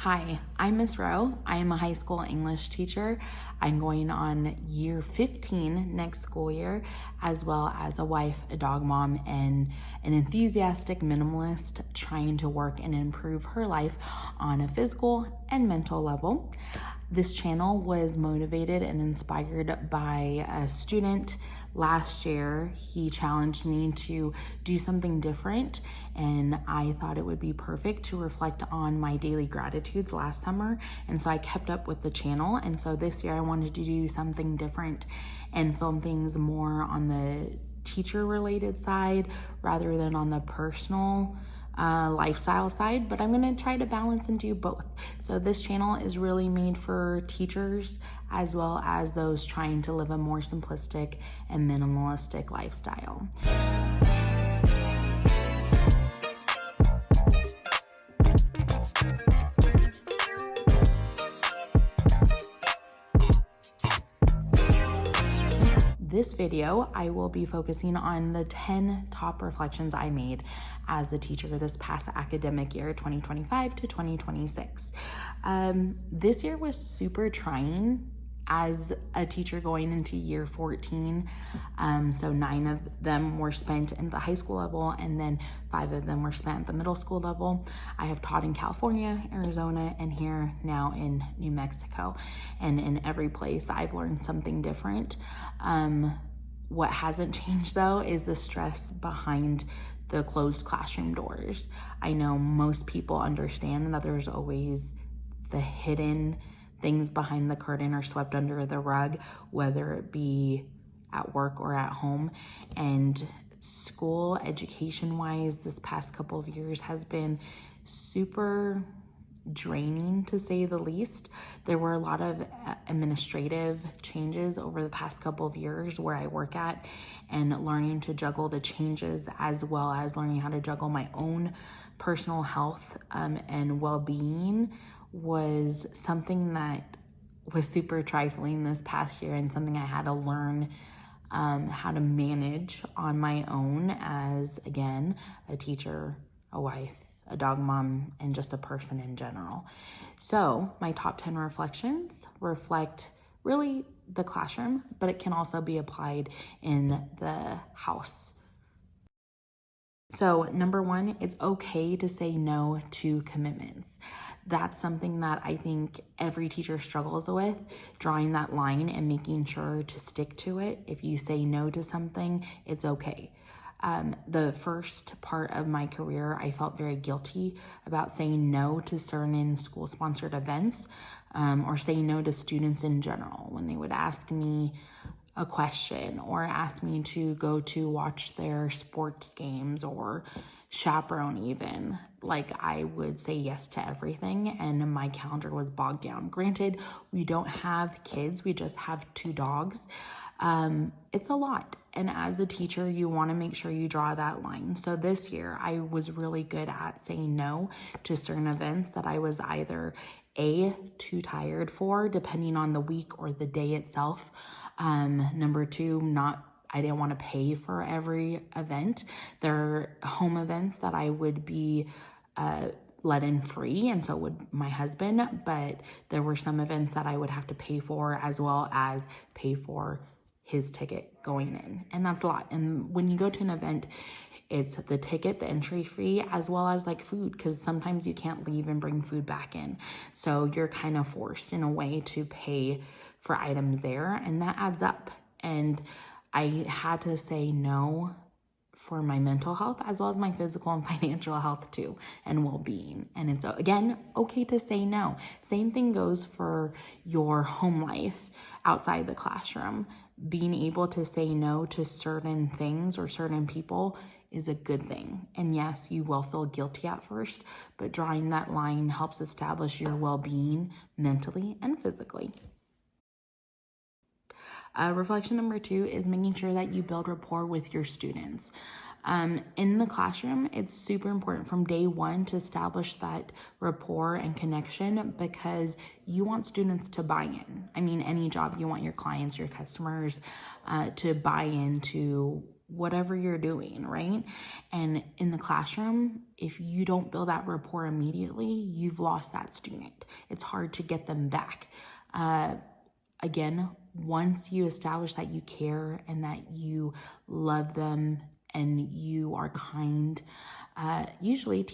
Hi, I'm Miss Rowe. I am a high school English teacher. I'm going on year 15 next school year, as well as a wife, a dog mom, and an enthusiastic minimalist trying to work and improve her life on a physical and mental level. This channel was motivated and inspired by a student last year. He challenged me to do something different, and I thought it would be perfect to reflect on my daily gratitudes last summer. And so I kept up with the channel. And so this year I wanted to do something different and film things more on the teacher related side rather than on the personal lifestyle side, but I'm gonna try to balance and do both. So this channel is really made for teachers as well as those trying to live a more simplistic and minimalistic lifestyle. This video, I will be focusing on the 10 top reflections I made as a teacher this past academic year, 2025 to 2026. This year was super trying as a teacher going into year 14. So 9 of them were spent in the high school level, and then 5 of them were spent at the middle school level. I have taught in California, Arizona, and here now in New Mexico. And in every place, I've learned something different. What hasn't changed though is the stress behind the closed classroom doors. I know most people understand that there's always the hidden things behind the curtain or swept under the rug, whether it be at work or at home. And school education wise, this past couple of years has been super draining, to say the least. There were a lot of administrative changes over the past couple of years where I work at, and learning to juggle the changes as well as learning how to juggle my own personal health and well-being was something that was super trifling this past year, and something I had to learn how to manage on my own as, again, a teacher, a wife, a dog mom, and just a person in general. So my top 10 reflections reflect really the classroom, but it can also be applied in the house. So number 1, it's okay to say no to commitments. That's something that I think every teacher struggles with, drawing that line and making sure to stick to it. If you say no to something, it's okay. The first part of my career, I felt very guilty about saying no to certain school-sponsored events, or saying no to students in general when they would ask me a question or ask me to go to watch their sports games or chaperone even. Like, I would say yes to everything, and my calendar was bogged down. Granted, we don't have kids, we just have 2 dogs. It's a lot. And as a teacher, you want to make sure you draw that line. So this year, I was really good at saying no to certain events that I was either too tired for, depending on the week or the day itself. Number 2, I didn't want to pay for every event. There are home events that I would be let in free, and so would my husband, but there were some events that I would have to pay for, as well as pay for his ticket going in, and that's a lot. And when you go to an event, it's the ticket, the entry fee, as well as like food, because sometimes you can't leave and bring food back in. So you're kind of forced in a way to pay for items there, and that adds up. And I had to say no for my mental health as well as my physical and financial health too, and well-being. And it's, again, okay to say no. Same thing goes for your home life outside the classroom. Being able to say no to certain things or certain people is a good thing. And yes, you will feel guilty at first, but drawing that line helps establish your well-being mentally and physically. Reflection number 2 is making sure that you build rapport with your students. In the classroom, it's super important from day 1 to establish that rapport and connection, because you want students to buy in. I mean, any job, you want your clients, your customers to buy into whatever you're doing, right? And in the classroom, if you don't build that rapport immediately, you've lost that student. It's hard to get them back. Again, once you establish that you care and that you love them and you are kind, usually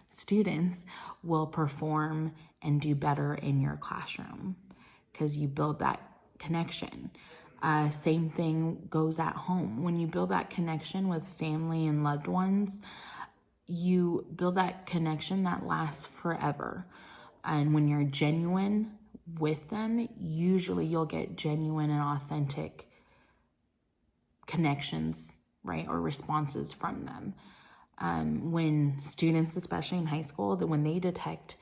students will perform and do better in your classroom because you build that connection. Same thing goes at home. When you build that connection with family and loved ones, you build that connection that lasts forever. And when you're genuine with them, usually you'll get genuine and authentic connections, right? Or responses from them. When students, especially in high school, that when they detect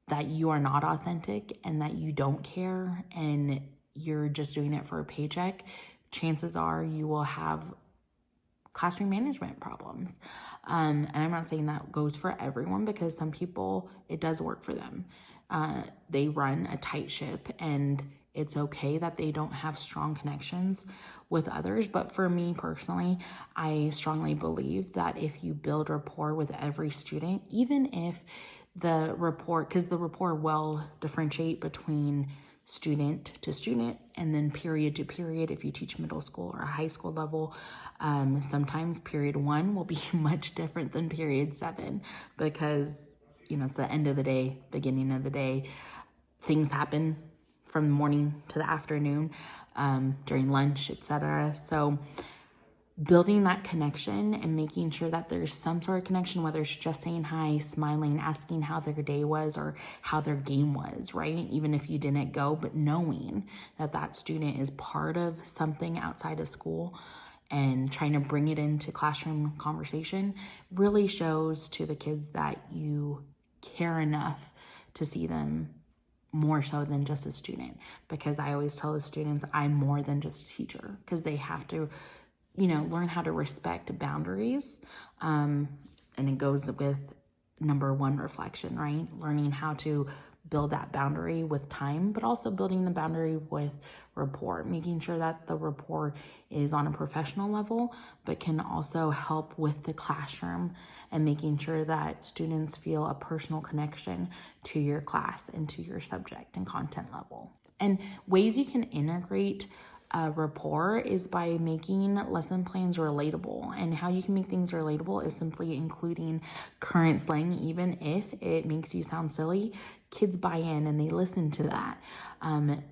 that you are not authentic and that you don't care and you're just doing it for a paycheck, chances are you will have classroom management problems. And I'm not saying that goes for everyone, because some people, it does work for them. They run a tight ship and it's okay that they don't have strong connections with others. But for me personally, I strongly believe that if you build rapport with every student, even if the rapport, because the rapport will differentiate between student to student and then period to period. If you teach middle school or high school level, sometimes period 1 will be much different than period 7, because it's the end of the day, beginning of the day. Things happen from the morning to the afternoon, during lunch, etc. So building that connection and making sure that there's some sort of connection, whether it's just saying hi, smiling, asking how their day was or how their game was, right? Even if you didn't go, but knowing that that student is part of something outside of school and trying to bring it into classroom conversation really shows to the kids that you care enough to see them more so than just a student. Because I always tell the students, I'm more than just a teacher, because they have to learn how to respect boundaries. And it goes with number 1, reflection, right? Learning how to build that boundary with time, but also building the boundary with rapport, making sure that the rapport is on a professional level, but can also help with the classroom and making sure that students feel a personal connection to your class and to your subject and content level. And ways you can integrate rapport is by making lesson plans relatable. And how you can make things relatable is simply including current slang. Even if it makes you sound silly, kids buy in and they listen to that.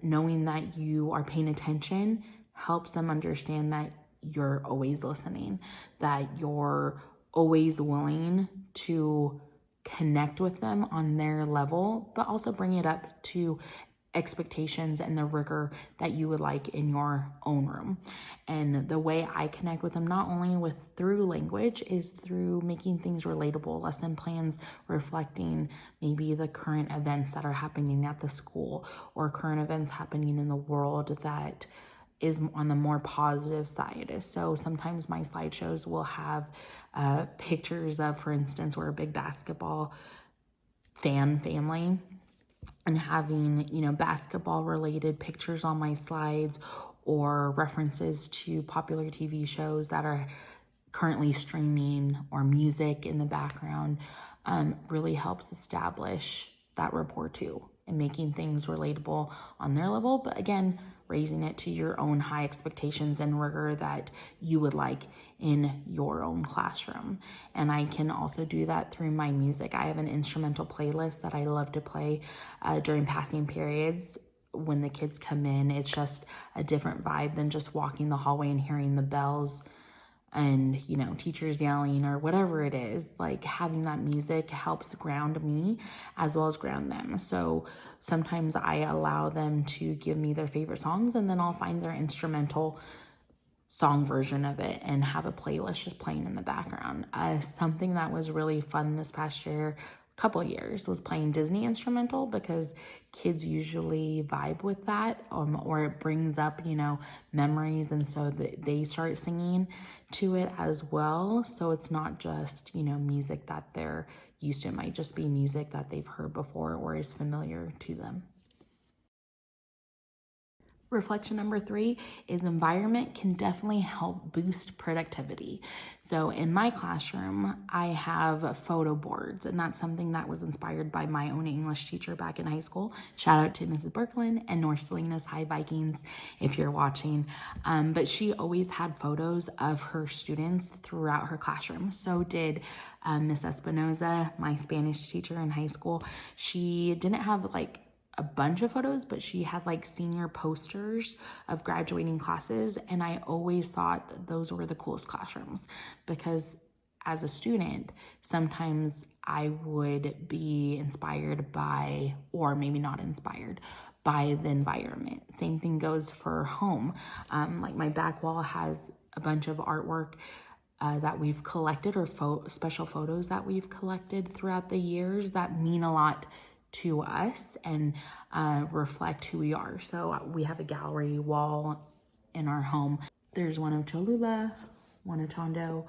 Knowing that you are paying attention helps them understand that you're always listening, that you're always willing to connect with them on their level, but also bring it up to expectations and the rigor that you would like in your own room. And the way I connect with them, not only through language, is through making things relatable, lesson plans reflecting maybe the current events that are happening at the school or current events happening in the world that is on the more positive side. So sometimes my slideshows will have pictures of, for instance, we're a big basketball fan family, and having, basketball related pictures on my slides or references to popular TV shows that are currently streaming or music in the background really helps establish that rapport too, and making things relatable on their level, but again, raising it to your own high expectations and rigor that you would like in your own classroom. And I can also do that through my music. I have an instrumental playlist that I love to play during passing periods. When the kids come in, it's just a different vibe than just walking the hallway and hearing the bells and, teachers yelling or whatever it is. Like, having that music helps ground me as well as ground them. So sometimes I allow them to give me their favorite songs, and then I'll find their instrumental song version of it and have a playlist just playing in the background. Something that was really fun this past year, couple of years, was playing Disney instrumental, because kids usually vibe with that, or it brings up, memories, and so they start singing to it as well. So it's not just, music that they're used to. It might just be music that they've heard before or is familiar to them. Reflection number 3 is environment can definitely help boost productivity. So in my classroom, I have photo boards, and that's something that was inspired by my own English teacher back in high school. Shout out to Mrs. Birkeland and North Salinas High Vikings if you're watching. But she always had photos of her students throughout her classroom. So did Miss Espinoza, my Spanish teacher in high school. She didn't have like a bunch of photos, but she had like senior posters of graduating classes. And I always thought those were the coolest classrooms because as a student, sometimes I would be inspired by, or maybe not inspired by, the environment. Same thing goes for home. Like my back wall has a bunch of artwork that we've collected, or special photos that we've collected throughout the years that mean a lot to us and reflect who we are. So we have a gallery wall in our home. There's one of Cholula, one of Tondo,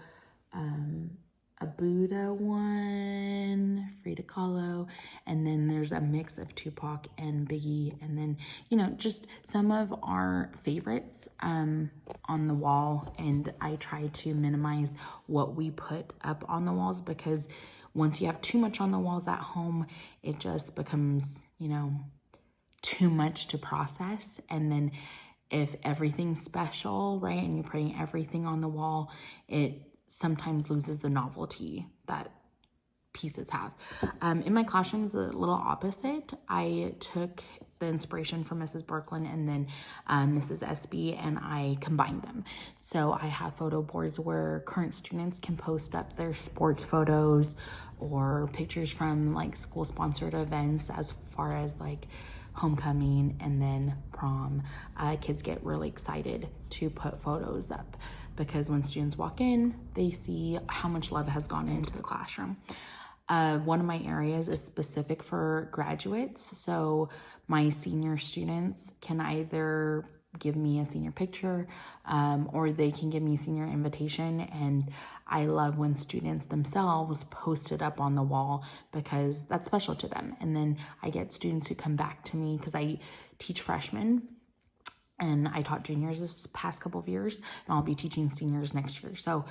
a Buddha one, Frida Kahlo, and then there's a mix of Tupac and Biggie, and then, you know, just some of our favorites on the wall. And I try to minimize what we put up on the walls, because once you have too much on the walls at home, it just becomes, you know, too much to process. And then if everything's special, right, and you're putting everything on the wall, it sometimes loses the novelty that pieces have. In my classroom, it's a little opposite. I took the inspiration from Mrs. Birkeland and then Mrs. SB, and I combined them. So I have photo boards where current students can post up their sports photos or pictures from like school sponsored events, as far as like homecoming and then prom. Kids get really excited to put photos up because when students walk in, they see how much love has gone into the classroom. One of my areas is specific for graduates. So my senior students can either give me a senior picture or they can give me a senior invitation. And I love when students themselves post it up on the wall because that's special to them. And then I get students who come back to me because I teach freshmen and I taught juniors this past couple of years, and I'll be teaching seniors next year. So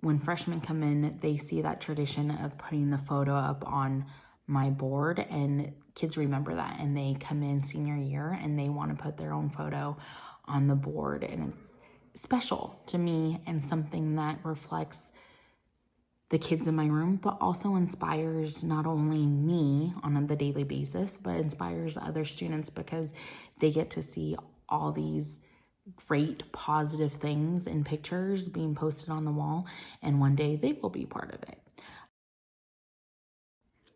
when freshmen come in, they see that tradition of putting the photo up on my board, and kids remember that, and they come in senior year and they want to put their own photo on the board, and it's special to me and something that reflects the kids in my room, but also inspires not only me on the daily basis, but inspires other students because they get to see all these great positive things in pictures being posted on the wall, and one day they will be part of it.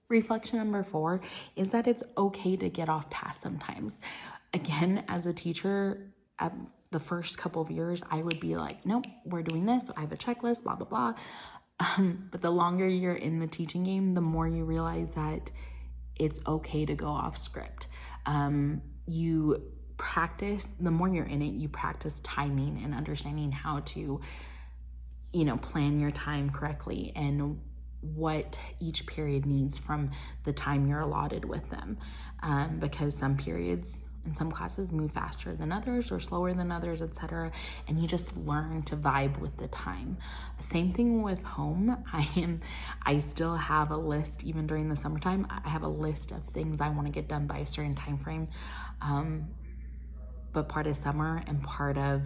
Reflection number 4 is that it's okay to get off task sometimes. Again, as a teacher, at the first couple of years, I would be like, nope, we're doing this. I have a checklist, blah, blah, blah. But the longer you're in the teaching game, the more you realize that it's okay to go off script. You practice, the more you're in it, you practice timing and understanding how to, you know, plan your time correctly and what each period needs from the time you're allotted with them. Because some periods in some classes move faster than others or slower than others, etc. And you just learn to vibe with the time. Same thing with home. I still have a list, even during the summertime. I have a list of things I want to get done by a certain time frame. But part of summer and part of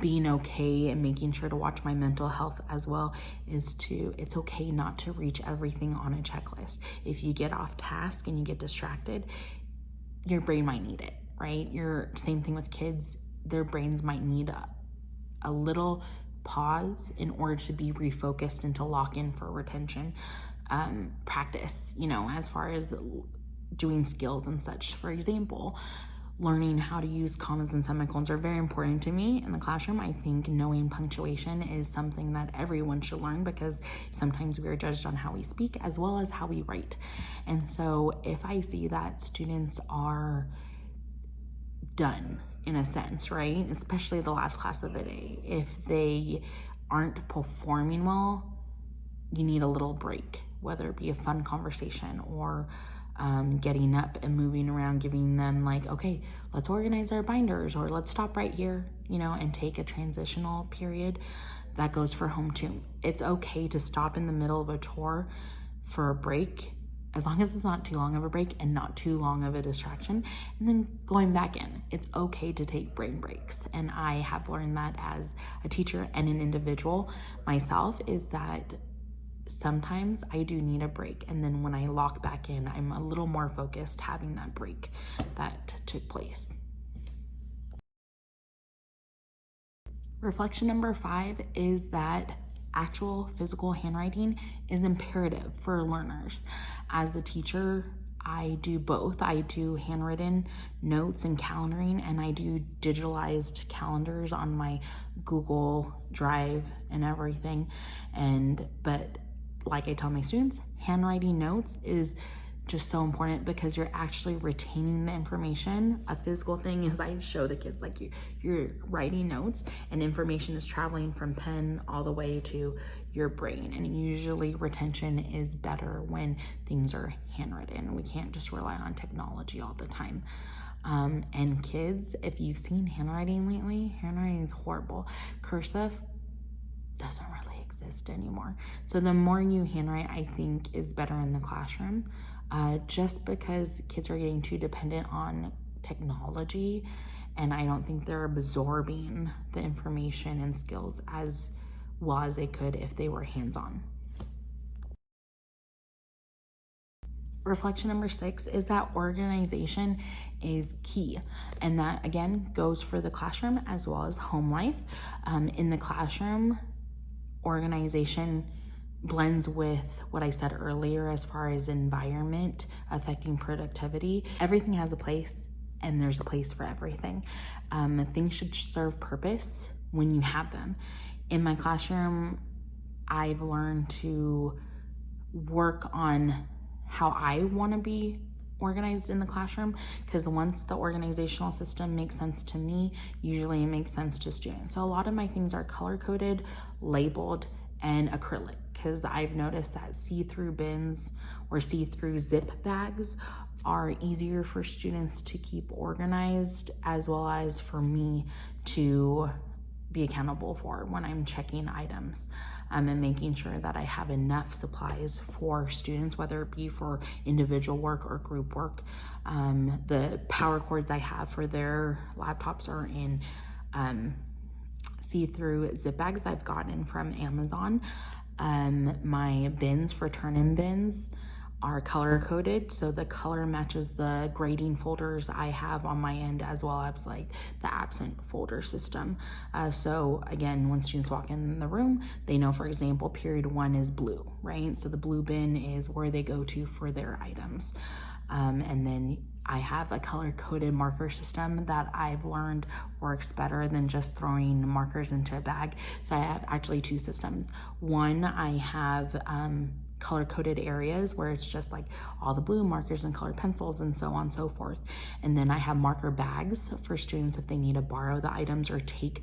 being okay and making sure to watch my mental health as well is it's okay not to reach everything on a checklist. If you get off task and you get distracted, your brain might need it, right? Same thing with kids. Their brains might need a little pause in order to be refocused and to lock in for retention. Practice, you know, as far as doing skills and such. For example, learning how to use commas and semicolons are very important to me in the classroom. I think knowing punctuation is something that everyone should learn because sometimes we are judged on how we speak as well as how we write. And so if I see that students are done in a sense, right, especially the last class of the day, if they aren't performing well, you need a little break, whether it be a fun conversation or getting up and moving around, giving them like, okay, let's organize our binders, or let's stop right here, and take a transitional period. That goes for home too. It's okay to stop in the middle of a chore for a break, as long as it's not too long of a break and not too long of a distraction, and then going back in. It's okay to take brain breaks. And I have learned that as a teacher and an individual myself, is that sometimes I do need a break. And then when I lock back in, I'm a little more focused having that break that took place. Reflection number 5 is that actual physical handwriting is imperative for learners. As a teacher, I do both. I do handwritten notes and calendaring, and I do digitalized calendars on my Google Drive and everything. But like I tell my students, handwriting notes is just so important because you're actually retaining the information. A physical thing is I show the kids like you're writing notes, and information is traveling from pen all the way to your brain. And usually retention is better when things are handwritten. We can't just rely on technology all the time. And kids, if you've seen handwriting lately, handwriting is horrible. Cursive doesn't really exist anymore. So the more you handwrite, I think, is better in the classroom. Just because kids are getting too dependent on technology, and I don't think they're absorbing the information and skills as well as they could if they were hands-on. Reflection number 6 is that organization is key, and that again goes for the classroom as well as home life. In the classroom, organization blends with what I said earlier as far as environment affecting productivity. Everything has a place, and there's a place for everything. Things should serve purpose when you have them. In my classroom, I've learned to work on how I want to be organized in the classroom, because once the organizational system makes sense to me, usually it makes sense to students. So a lot of my things are color-coded, labeled, and acrylic, because I've noticed that see-through bins or see-through zip bags are easier for students to keep organized, as well as for me to be accountable for when I'm checking items, and making sure that I have enough supplies for students, whether it be for individual work or group work. The power cords I have for their laptops are in see-through zip bags I've gotten from Amazon. My bins for turn-in bins are color-coded, so the color matches the grading folders I have on my end, as well as like the absent folder system. So again, when students walk in the room, they know, for example, period 1 is blue, right? So the blue bin is where they go to for their items. And then I have a color-coded marker system that I've learned works better than just throwing markers into a bag. So I have actually 2 systems. One, I have color-coded areas where it's just like all the blue markers and colored pencils and so on and so forth. And then I have marker bags for students if they need to borrow the items or take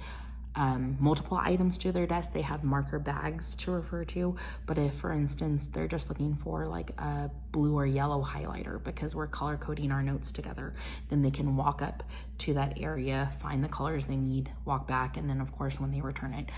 multiple items to their desk. They have marker bags to refer to. But if, for instance, they're just looking for like a blue or yellow highlighter because we're color coding our notes together, then they can walk up to that area, find the colors they need, walk back, and then of course when they return it,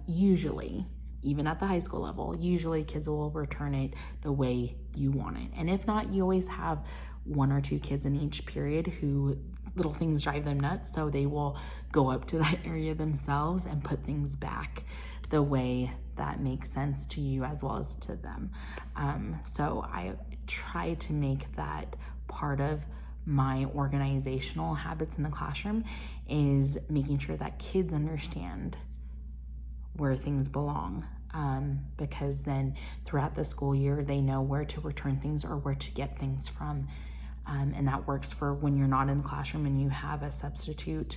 usually, even at the high school level, usually kids will return it the way you want it. And if not, you always have 1 or 2 kids in each period who little things drive them nuts, so they will go up to that area themselves and put things back the way that makes sense to you as well as to them. So I try to make that part of my organizational habits in the classroom, is making sure that kids understand where things belong, because then throughout the school year they know where to return things or where to get things from, and that works for when you're not in the classroom and you have a substitute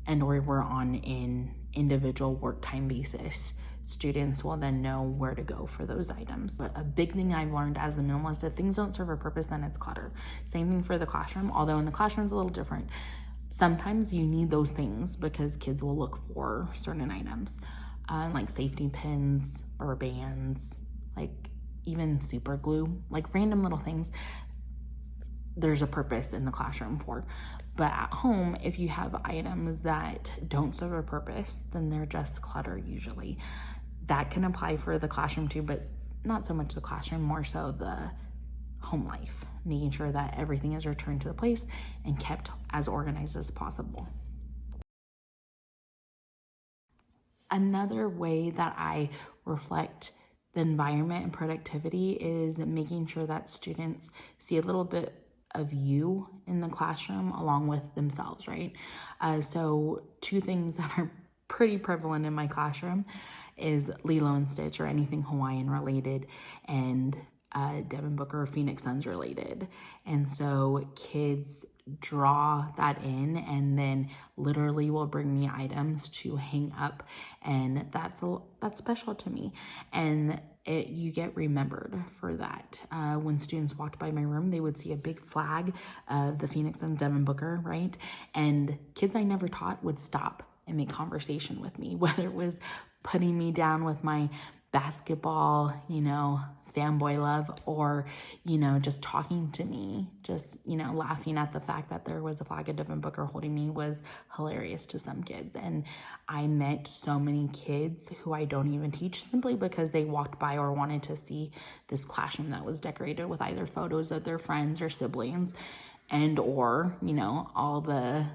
and or we're on an individual work time basis. Students will then know where to go for those items. But a big thing I've learned as a minimalist, if things don't serve a purpose, then it's clutter. Same thing for the classroom, although in the classroom it's a little different. Sometimes you need those things because kids will look for certain items, like safety pins or bands, like even super glue, like random little things. there's a purpose in the classroom for. But at home, if you have items that don't serve a purpose, then they're just clutter usually. That can apply for the classroom too, but not so much the classroom, more so the home life, making sure that everything is returned to the place and kept as organized as possible. Another way that I reflect the environment and productivity is making sure that students see a little bit of you in the classroom along with themselves, right? So two things that are pretty prevalent in my classroom is Lilo and Stitch or anything Hawaiian related, and Devin Booker or Phoenix Suns related. And so kids draw that in and then literally will bring me items to hang up, and that's special to me. And you get remembered for that. When students walked by my room, they would see a big flag of the Phoenix and Devin Booker, right? And kids I never taught would stop and make conversation with me, whether it was putting me down with my basketball, fanboy love, or, just talking to me, just, laughing at the fact that there was a flag of Devin Booker holding me was hilarious to some kids. And I met so many kids who I don't even teach simply because they walked by or wanted to see this classroom that was decorated with either photos of their friends or siblings and or, all the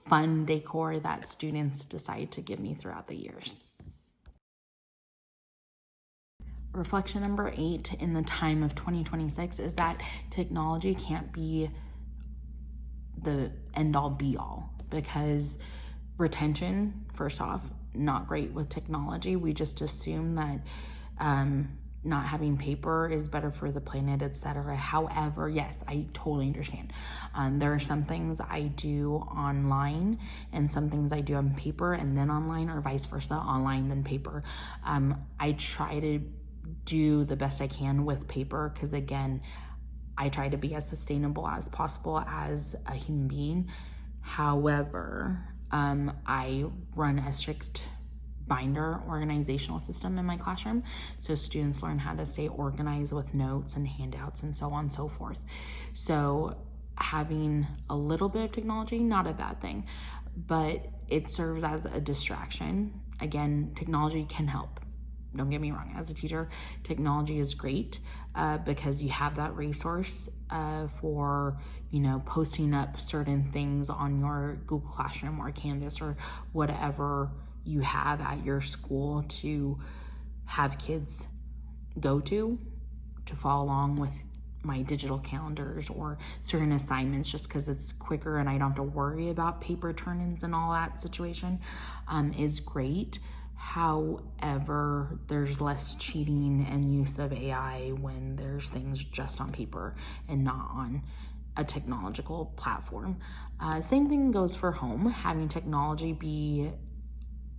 fun decor that students decide to give me throughout the years. Reflection number 8 in the time of 2026 is that technology can't be the end all be all, because retention, first off, not great with technology. We just assume that not having paper is better for the planet, etc. However, yes, I totally understand. There are some things I do online and some things I do on paper and then online, or vice versa, online then paper. I try to do the best I can with paper because, again, I try to be as sustainable as possible as a human being. However, I run a strict binder organizational system in my classroom, so students learn how to stay organized with notes and handouts and so on and so forth. So having a little bit of technology, not a bad thing, but it serves as a distraction. Again, technology can help. Don't get me wrong, as a teacher, technology is great because you have that resource for, posting up certain things on your Google Classroom or Canvas or whatever you have at your school to have kids go to follow along with my digital calendars or certain assignments, just because it's quicker and I don't have to worry about paper turn-ins and all that situation, is great. However, there's less cheating and use of AI when there's things just on paper and not on a technological platform. Same thing goes for home. Having technology be,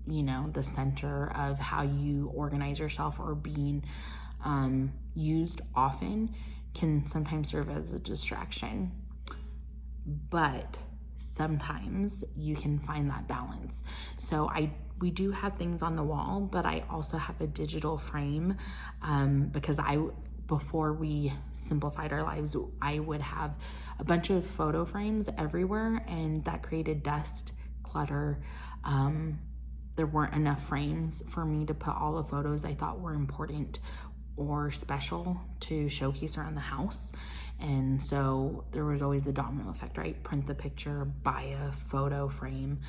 the center of how you organize yourself or being used often can sometimes serve as a distraction. But sometimes you can find that balance. So we do have things on the wall, but I also have a digital frame because before we simplified our lives, I would have a bunch of photo frames everywhere, and that created dust, clutter. There weren't enough frames for me to put all the photos I thought were important or special to showcase around the house. And so there was always the domino effect, right? Print the picture, buy a photo frame,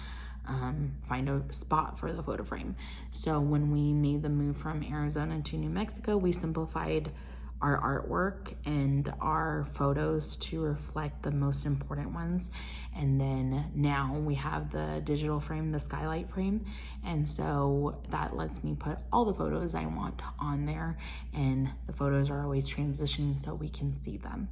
find a spot for the photo frame. So when we made the move from Arizona to New Mexico, we simplified our artwork and our photos to reflect the most important ones. And then now we have the digital frame, the skylight frame. And so that lets me put all the photos I want on there, and the photos are always transitioning so we can see them.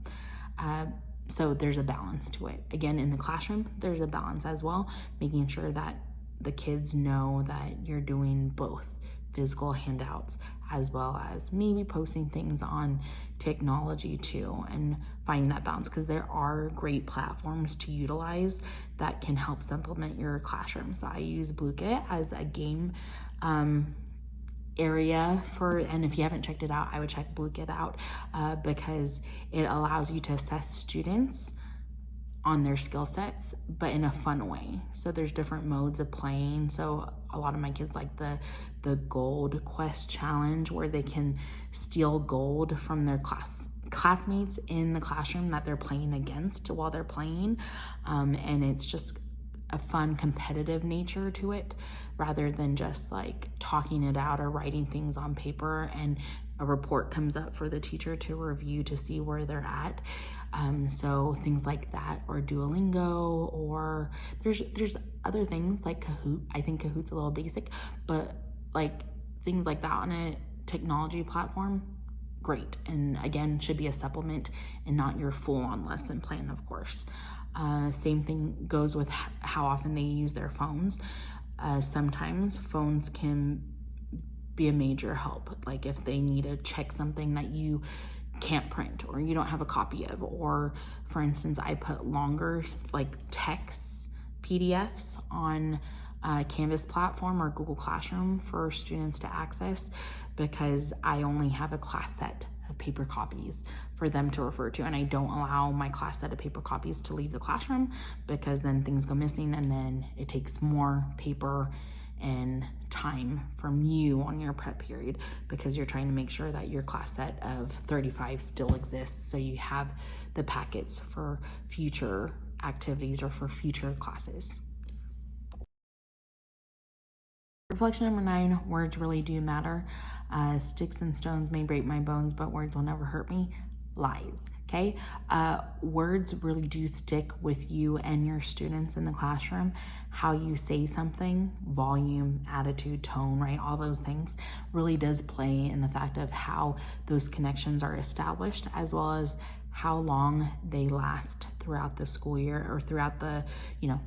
So there's a balance to it. Again, in the classroom, there's a balance as well, making sure that the kids know that you're doing both physical handouts as well as maybe posting things on technology too, and finding that balance, because there are great platforms to utilize that can help supplement your classroom. So I use Blue-Kit as a game area and if you haven't checked it out, I would check Blue-Kit out because it allows you to assess students on their skill sets, but in a fun way. So there's different modes of playing. So a lot of my kids like the gold quest challenge, where they can steal gold from their classmates in the classroom that they're playing against while they're playing. And it's just a fun competitive nature to it, rather than just like talking it out or writing things on paper and a report comes up for the teacher to review to see where they're at. So things like that, or Duolingo, or there's other things like Kahoot. I think Kahoot's a little basic, but like things like that on a technology platform, great. And again, should be a supplement and not your full-on lesson plan, of course. Same thing goes with how often they use their phones. Sometimes phones can be a major help, like if they need to check something that you can't print or you don't have a copy of, or for instance, I put longer like text PDFs on Canvas platform or Google Classroom for students to access, because I only have a class set of paper copies for them to refer to, and I don't allow my class set of paper copies to leave the classroom, because then things go missing and then it takes more paper and time from you on your prep period, because you're trying to make sure that your class set of 35 still exists, so you have the packets for future activities or for future classes. Reflection number 9, words really do matter. Sticks and stones may break my bones, but words will never hurt me. Lies. Okay, words really do stick with you and your students in the classroom. How you say something, volume, attitude, tone, right? All those things really does play in the fact of how those connections are established, as well as how long they last throughout the school year, or throughout the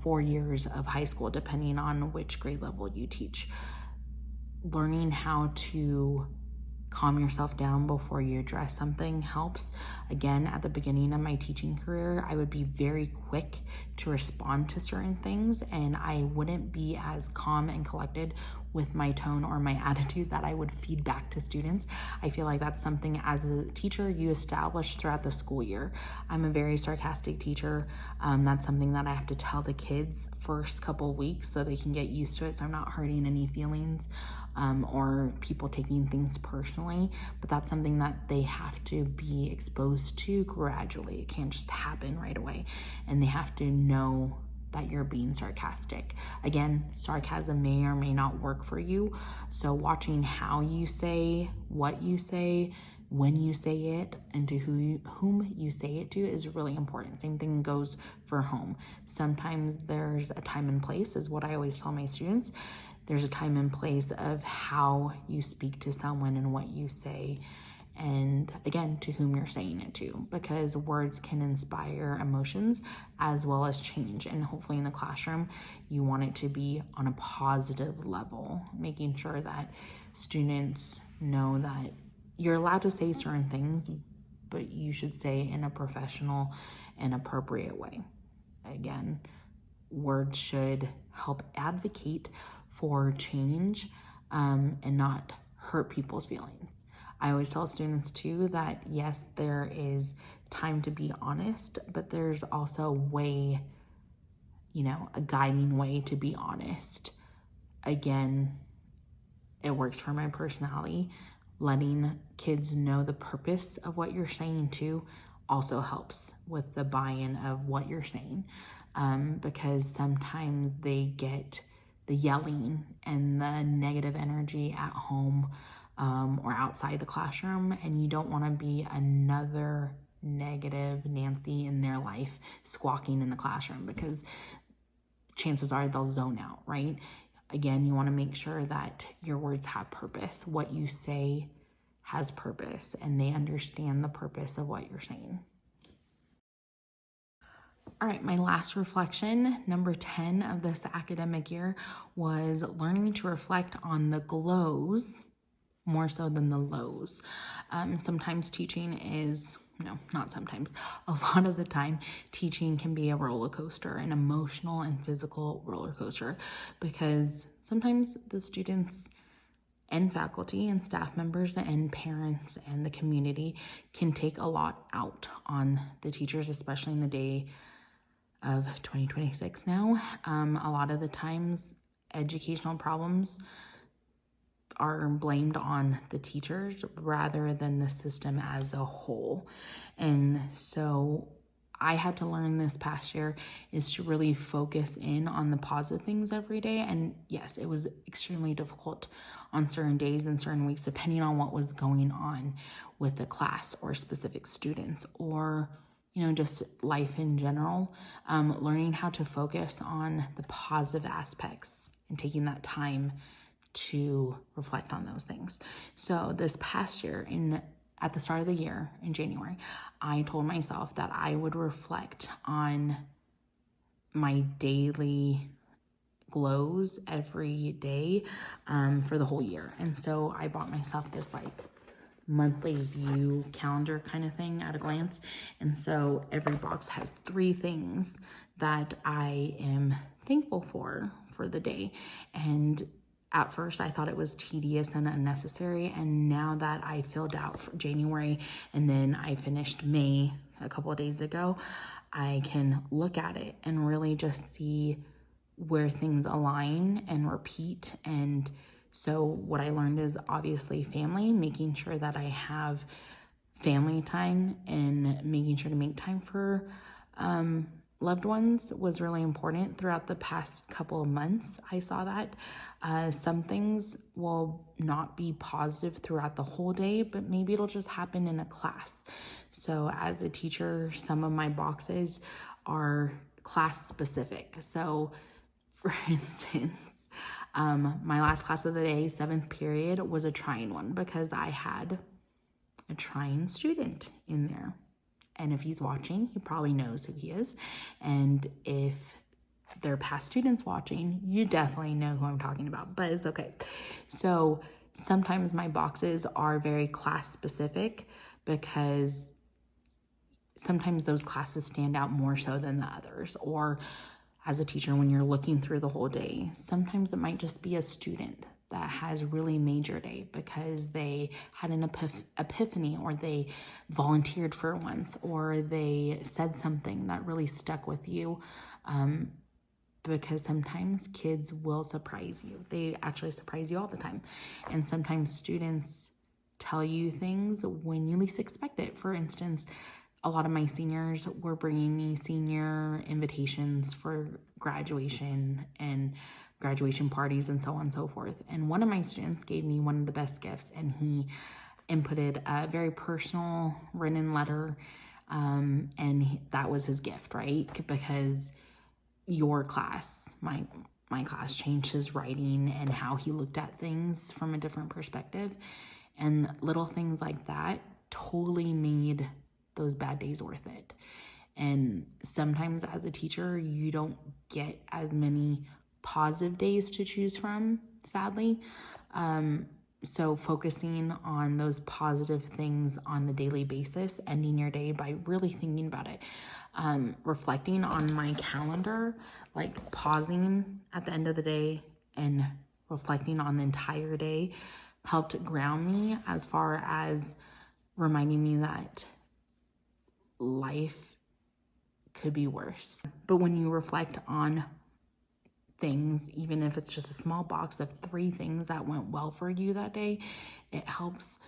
4 years of high school, depending on which grade level you teach. Learning how to calm yourself down before you address something helps. Again, at the beginning of my teaching career, I would be very quick to respond to certain things, and I wouldn't be as calm and collected with my tone or my attitude that I would feed back to students. I feel like that's something as a teacher you establish throughout the school year. I'm a very sarcastic teacher. That's something that I have to tell the kids first couple weeks so they can get used to it, so I'm not hurting any feelings or people taking things personally. But that's something that they have to be exposed to gradually. It can't just happen right away, and they have to know that you're being sarcastic. Again, sarcasm may or may not work for you, so watching how you say, what you say, when you say it, and to whom you say it to is really important. Same thing goes for home. Sometimes there's a time and place, is what I always tell my students. There's a time and place of how you speak to someone and what you say, and again, to whom you're saying it to, because words can inspire emotions as well as change. And hopefully in the classroom, you want it to be on a positive level, making sure that students know that you're allowed to say certain things, but you should say in a professional and appropriate way. Again, words should help advocate for change and not hurt people's feelings. I always tell students too that yes, there is time to be honest, but there's also a way, a guiding way to be honest. Again, it works for my personality. Letting kids know the purpose of what you're saying too also helps with the buy-in of what you're saying, because sometimes they get the yelling and the negative energy at home or outside the classroom, and you don't want to be another negative Nancy in their life squawking in the classroom, because chances are they'll zone out, right? Again, you want to make sure that your words have purpose. What you say has purpose, and they understand the purpose of what you're saying. All right, my last reflection, number 10 of this academic year, was learning to reflect on the glows more so than the lows. Sometimes teaching is, no, not sometimes, a lot of the time, teaching can be a roller coaster, an emotional and physical roller coaster, because sometimes the students and faculty and staff members and parents and the community can take a lot out on the teachers, especially in the day of 2026 now. A lot of the times educational problems are blamed on the teachers rather than the system as a whole. And so I had to learn this past year is to really focus in on the positive things every day. And yes, it was extremely difficult on certain days and certain weeks, depending on what was going on with the class or specific students, or just life in general. Learning how to focus on the positive aspects and taking that time to reflect on those things. So this past year, at the start of the year in January, I told myself that I would reflect on my daily glows every day for the whole year. And so I bought myself this monthly view calendar kind of thing at a glance. And so every box has 3 things that I am thankful for the day. And at first I thought it was tedious and unnecessary. And now that I filled out for January and then I finished May a couple of days ago, I can look at it and really just see where things align and repeat. And so what I learned is obviously family, making sure that I have family time and making sure to make time for loved ones was really important throughout the past couple of months. I saw that some things will not be positive throughout the whole day, but maybe it'll just happen in a class. So as a teacher, some of my boxes are class specific. So for instance, my last class of the day, 7th period, was a trying one because I had a trying student in there. And if he's watching, he probably knows who he is. And if there are past students watching, you definitely know who I'm talking about, but it's okay. So sometimes my boxes are very class specific because sometimes those classes stand out more so than the others. Or as a teacher, when you're looking through the whole day, sometimes it might just be a student that has really major day because they had an epiphany, or they volunteered for once, or they said something that really stuck with you. Because sometimes kids will surprise you. They actually surprise you all the time. And sometimes students tell you things when you least expect it. For instance, a lot of my seniors were bringing me senior invitations for graduation and graduation parties and so on and so forth. And one of my students gave me one of the best gifts, and he inputted a very personal written letter. That was his gift, right? Because your class, my class, changed his writing and how he looked at things from a different perspective. And little things like that totally made those bad days worth it. And sometimes as a teacher, you don't get as many positive days to choose from, sadly. So focusing on those positive things on the daily basis, ending your day by really thinking about it. Reflecting on my calendar, like pausing at the end of the day and reflecting on the entire day, helped ground me as far as reminding me that life could be worse. But when you reflect on things, even if it's just a small box of 3 things that went well for you that day, it helps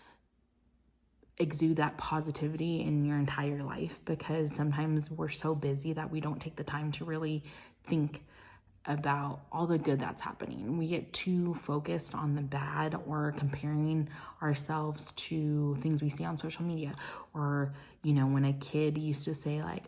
exude that positivity in your entire life, because sometimes we're so busy that we don't take the time to really think about all the good that's happening. We get too focused on the bad, or comparing ourselves to things we see on social media. Or, when a kid used to say I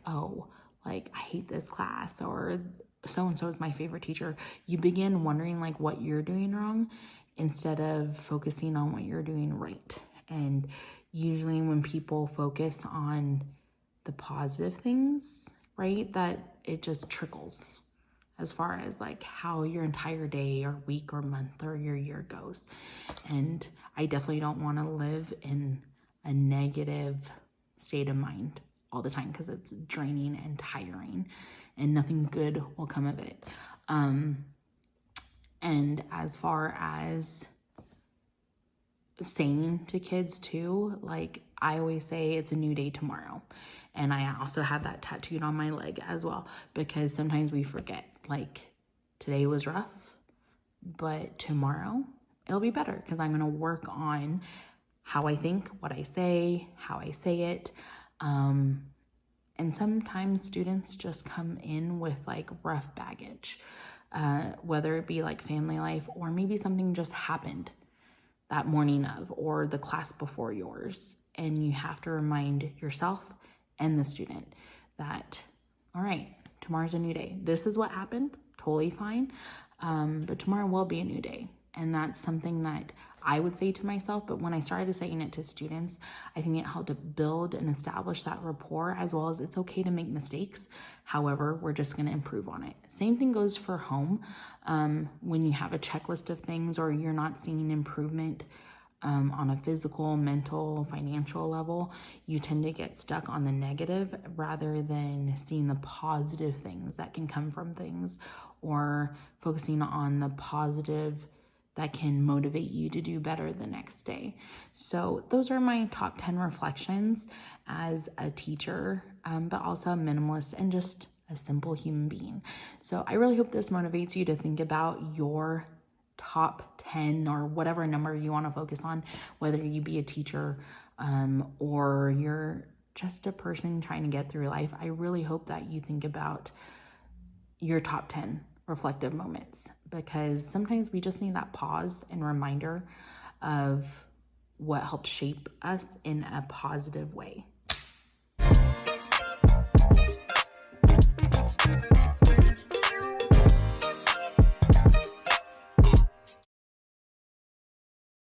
hate this class, or so-and-so is my favorite teacher, you begin wondering what you're doing wrong instead of focusing on what you're doing right. And usually when people focus on the positive things, right, that it just trickles as far as how your entire day or week or month or your year goes. And I definitely don't want to live in a negative state of mind all the time, because it's draining and tiring and nothing good will come of it. And as far as saying to kids too, I always say it's a new day tomorrow. And I also have that tattooed on my leg as well, because sometimes we forget, like, today was rough, but tomorrow it'll be better because I'm going to work on how I think, what I say, how I say it. And sometimes students just come in with like rough baggage, whether it be like family life or maybe something just happened that morning of or the class before yours. And you have to remind yourself and the student that, all right, tomorrow's a new day. This is what happened, totally fine. But tomorrow will be a new day. And that's something that I would say to myself. But when I started saying it to students, I think it helped to build and establish that rapport, as well as it's okay to make mistakes. However, we're just going to improve on it. Same thing goes for home. When you have a checklist of things or you're not seeing improvement on a physical, mental, financial level, you tend to get stuck on the negative rather than seeing the positive things that can come from things, or focusing on the positive that can motivate you to do better the next day. So those are my top 10 reflections as a teacher, but also a minimalist and just a simple human being. So I really hope this motivates you to think about your top 10 or whatever number you want to focus on, whether you be a teacher or you're just a person trying to get through life. I really hope that you think about your top 10 reflective moments, because sometimes we just need that pause and reminder of what helped shape us in a positive way.